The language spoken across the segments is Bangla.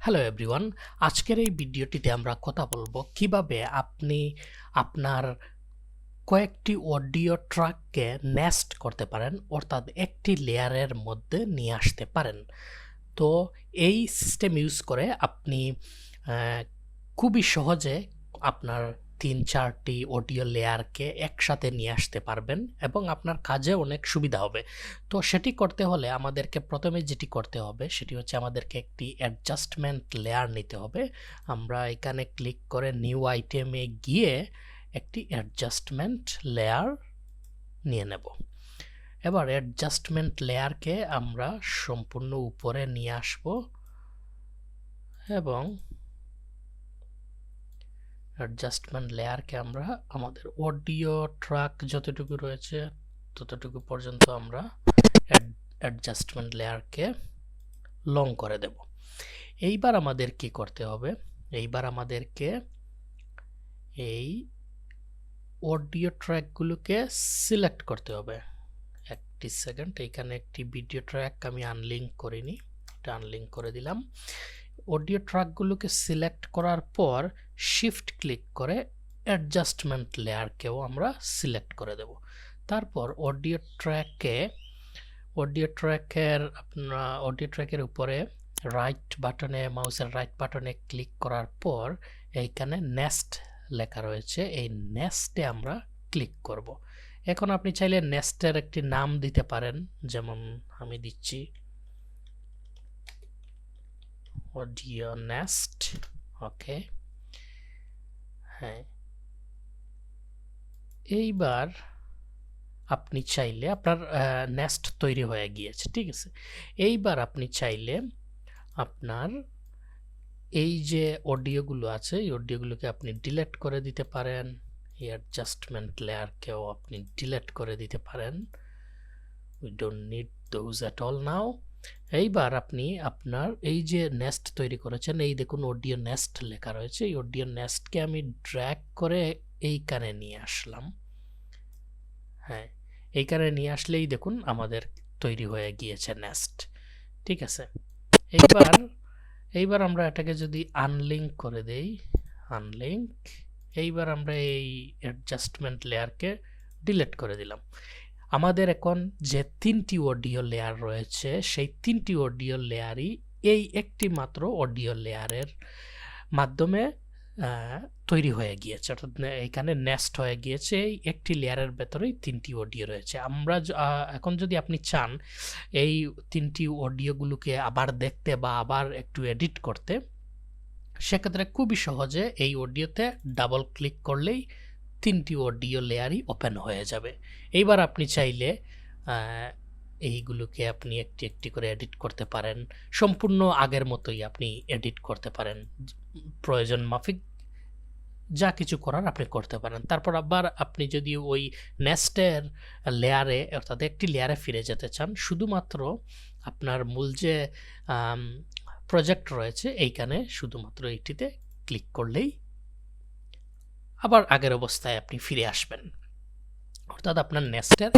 হ্যালো এভরিওয়ান, আজকের এই ভিডিওটিতে আমরা কথা বলবো কিভাবে আপনি আপনার কয়েকটি অডিও ট্র্যাককে নেস্ট করতে পারেন, অর্থাৎ একটি লেয়ারের মধ্যে নিয়ে আসতে পারেন। তো এই সিস্টেম ইউজ করে আপনি খুবই সহজে আপনার 3-4টি অডিও লেয়ারকে একসাথে নিয়ে আসতে পারবেন এবং আপনার কাজে অনেক সুবিধা হবে। তো সেটি করতে হলে আমাদেরকে প্রথমে যেটি করতে হবে সেটি হচ্ছে আমাদেরকে একটি অ্যাডজাস্টমেন্ট লেয়ার নিতে হবে। আমরা এখানে ক্লিক করে নিউ আইটেমে গিয়ে একটি অ্যাডজাস্টমেন্ট লেয়ার নিয়ে নেব। এবার অ্যাডজাস্টমেন্ট লেয়ারকে আমরা সম্পূর্ণ উপরে নিয়ে আসব এবং অ্যাডজাস্টমেন্ট লেয়ারকে আমরা আমাদের অডিও ট্র্যাক যতটুকু রয়েছে ততটুকু পর্যন্ত আমরা অ্যাডজাস্টমেন্ট লেয়ারকে লং করে দেব। এইবার আমাদের কি করতে হবে? এইবার আমাদেরকে এই অডিও ট্র্যাকগুলোকে সিলেক্ট করতে হবে। একটি সেকেন্ড, এইখানে একটি ভিডিও ট্র্যাক আমি আনলিঙ্ক করিনি, এটা আনলিঙ্ক করে দিলাম। অডিও ট্র্যাকগুলোকে সিলেক্ট করার পর শিফট ক্লিক করে অ্যাডজাস্টমেন্ট লেয়ারকেও আমরা সিলেক্ট করে দেব। তারপর অডিও ট্র্যাকের উপরে রাইট বাটনে, মাউসের রাইট বাটনে ক্লিক করার পর এইখানে নেস্ট লেখা রয়েছে, এই নেস্টে আমরা ক্লিক করব। এখন আপনি চাইলে নেস্টের একটি নাম দিতে পারেন, যেমন আমি দিচ্ছি অডিও নেস্ট। ওকে, হ্যাঁ। এইবার আপনি চাইলে আপনার নেস্ট তৈরি হয়ে গিয়েছে, ঠিক আছে। এইবার আপনি চাইলে আপনার এই যে অডিওগুলো আছে এই অডিওগুলোকে আপনি ডিলিট করে দিতে পারেন, এই অ্যাডজাস্টমেন্ট লেয়ারকেও আপনি ডিলিট করে দিতে পারেন। We don't need those at all now. এইবার আপনি আপনার এই যে নেস্ট তৈরি করেছেন, এই দেখুন অডিও নেস্ট লেখা রয়েছে, এই অডিও নেস্টকে আমি ড্র্যাগ করে এইখানে নিয়ে আসলাম। হ্যাঁ, এইখানে নিয়ে আসলেই দেখুন আমাদের তৈরি হয়ে গিয়েছে নেস্ট, ঠিক আছে। এইবার আমরা এটাকে যদি আনলিঙ্ক করে দেই, আনলিঙ্ক, এইবার আমরা এই অ্যাডজাস্টমেন্ট লেয়ারকে ডিলিট করে দিলাম। আমাদের এখন যে 3টি অডিও লেয়ার রয়েছে সেই 3টি অডিও লেয়ারই এই একটি মাত্র অডিও লেয়ারের মাধ্যমে তৈরি হয়ে গিয়েছে, অর্থাৎ এখানে নেস্ট হয়ে গিয়েছে। এই একটি লেয়ারের ভেতরেই 3টি অডিও রয়েছে। আমরা এখন যদি আপনি চান এই 3টি অডিওগুলোকে আবার দেখতে বা আবার একটু এডিট করতে, সেক্ষেত্রে খুবই সহজে এই অডিওতে ডাবল ক্লিক করলেই 3টি অডিও লেয়ারই ওপেন হয়ে যাবে। এইবার আপনি চাইলে এইগুলোকে আপনি একটি একটি করে এডিট করতে পারেন, সম্পূর্ণ আগের মতোই আপনি এডিট করতে পারেন, প্রয়োজন মাফিক যা কিছু করার আপনি করতে পারেন। তারপর আবার আপনি যদি ওই নেস্টের লেয়ারে, অর্থাৎ একটি লেয়ারে ফিরে যেতে চান, শুধুমাত্র আপনার মূল যে প্রজেক্ট রয়েছে এইখানে শুধুমাত্র এইটিতে ক্লিক করলেই আবার আগের অবস্থায় আপনি ফিরে আসবেন, অর্থাৎ আপনার নেস্টের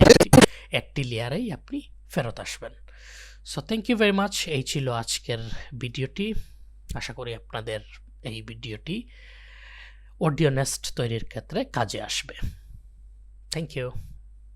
একটি লেয়ারেই আপনি ফেরত আসবেন। So thank you very much. এই ছিল আজকের ভিডিওটি। আশা করি আপনাদের এই ভিডিওটি অডিও নেস্ট তৈরির ক্ষেত্রে কাজে আসবে। Thank you.